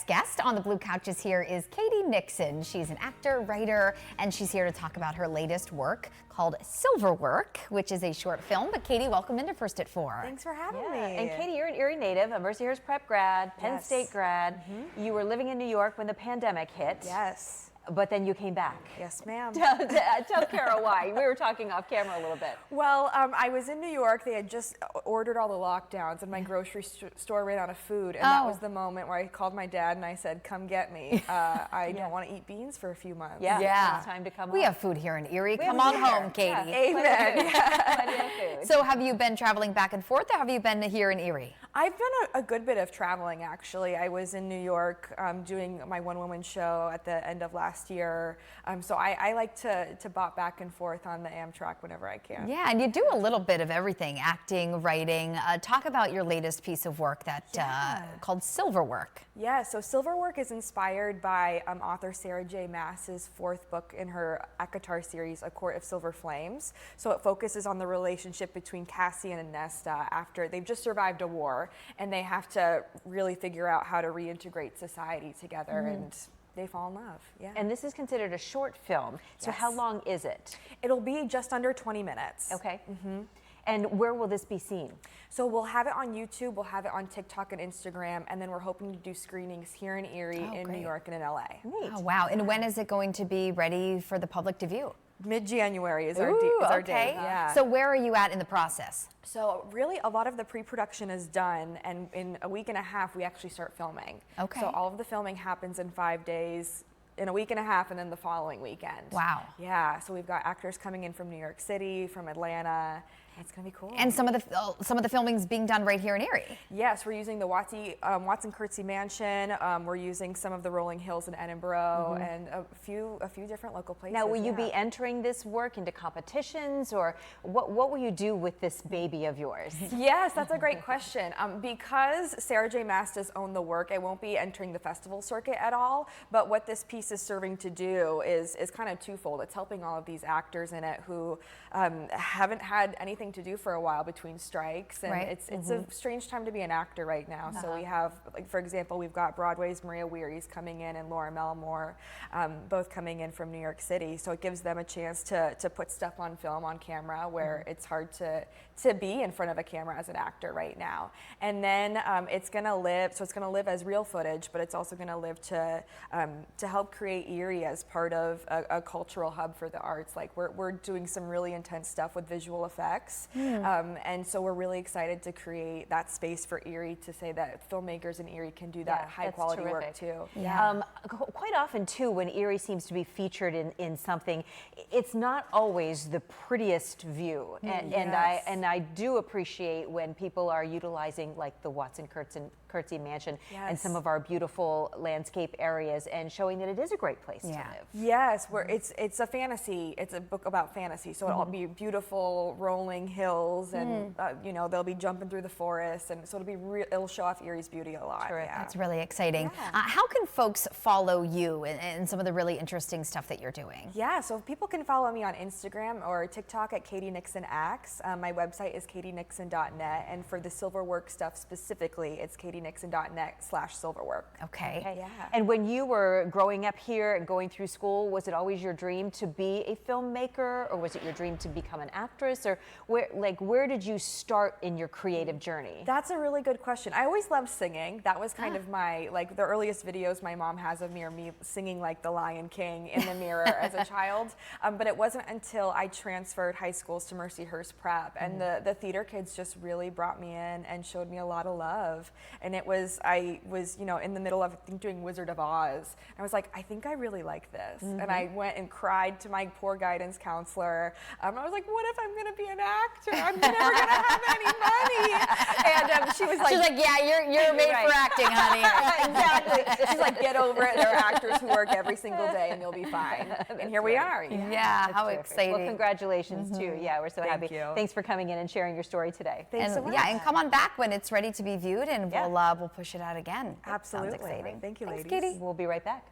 guest on the Blue Couches here is Katie Nixon. She's an actor, writer, and she's here to talk about her latest work called Sliverwork, which is a short film. But Katie, welcome into First at 4. Thanks for having me. And Katie, you're an Erie native, a Mercyhurst Prep grad, Penn State grad. You were living in New York when the pandemic hit. Yes. But then you came back. Yes, ma'am. Tell Kara why. We were talking off camera a little bit. Well, I was in New York. They had just ordered all the lockdowns, and my grocery store ran out of food. And that was the moment where I called my dad and I said, "Come get me. I don't want to eat beans for a few months." Yeah. It's time to come We home. have food here in Erie. Come on home, Katie. Yeah. Amen. Plenty of food. So have you been traveling back and forth, or have you been here in Erie? I've done a good bit of traveling, actually. I was in New York doing my one-woman show at the end of last year. So I like to bop back and forth on the Amtrak whenever I can. Yeah, and you do a little bit of everything, acting, writing. Talk about your latest piece of work that called Sliverwork. Yeah, so Sliverwork is inspired by author Sarah J. Maas's 4th book in her ACOTAR series, A Court of Silver Flames. So it focuses on the relationship between Cassian and Nesta after they've just survived a war, and they have to really figure out how to reintegrate society together, and they fall in love. Yeah. And this is considered a short film. So how long is it? It'll be just under 20 minutes. Okay. And where will this be seen? So we'll have it on YouTube, we'll have it on TikTok and Instagram, and then we're hoping to do screenings here in Erie, in New York, and in LA. Neat. Oh, wow. And when is it going to be ready for the public to view? Mid-January is our date. Yeah. So where are you at in the process? So really a lot of the pre-production is done, and in a week and a half we actually start filming. Okay. So all of the filming happens in 5 days, in a week and a half, and then the following weekend. Wow. Yeah, so we've got actors coming in from New York City, from Atlanta. It's gonna be cool. And some of the filming's being done right here in Erie. Yes, we're using the Watson Curtsey Mansion. We're using some of the rolling hills in Edinburgh, and a few different local places. Now, will you be entering this work into competitions, or what will you do with this baby of yours? Yes, that's a great question. Because Sarah J. Maas does own the work, I won't be entering the festival circuit at all, but what this piece is serving to do is kind of twofold. It's helping all of these actors in it who haven't had anything to do for a while between strikes, and it's a strange time to be an actor right now. So we have, like, for example, we've got Broadway's Maria Weary's coming in and Laura Melmore, both coming in from New York City. So it gives them a chance to put stuff on film, on camera, where it's hard to be in front of a camera as an actor right now. And then it's gonna live as real footage, but it's also gonna live to help create Erie as part of a cultural hub for the arts. Like we're doing some really intense stuff with visual effects. And so we're really excited to create that space for Erie, to say that filmmakers in Erie can do that high quality work too. Yeah. Quite often too, when Erie seems to be featured in something, it's not always the prettiest view. And I do appreciate when people are utilizing, like, the Watson Curtsey Mansion and some of our beautiful landscape areas, and showing that it is a great place to live. Yes, it's a fantasy. It's a book about fantasy, so it'll be beautiful rolling hills, and you know, they'll be jumping through the forest, and so it'll show off Erie's beauty a lot. That's really exciting. How can folks follow you and some of the really interesting stuff that you're doing? Yeah, so people can follow me on Instagram or TikTok at Katie Nixon Acts. My website is katienixon.net, and for the Sliverwork stuff specifically, it's katienixon.net/Sliverwork. Okay. Yeah. And when you were growing up here and going through school, was it always your dream to be a filmmaker, or was it your dream to become an actress, or where did you start in your creative journey? That's a really good question. I always loved singing. That was kind of my, like, the earliest videos my mom has of me singing like the Lion King in the mirror as a child. But it wasn't until I transferred high schools to Mercyhurst Prep, and the theater kids just really brought me in and showed me a lot of love. And I was, you know, in the middle of, I think, doing Wizard of Oz. And I was like, I think I really like this. And I went and cried to my poor guidance counselor. I was like, what if I'm gonna be an actor? I'm never gonna have any money. And she was like, yeah, you're made for acting, honey. Exactly. She's like, get over it. There are actors who work every single day, and you'll be fine. And here we are. Yeah, how exciting. Well, congratulations too. Yeah, we're so happy. Thank you. Thanks for coming in and sharing your story today. Thanks so much. Yeah, and come on back when it's ready to be viewed, and we'll push it out again. Absolutely. Sounds exciting. Thank you, Thanks, ladies. Katie. We'll be right back.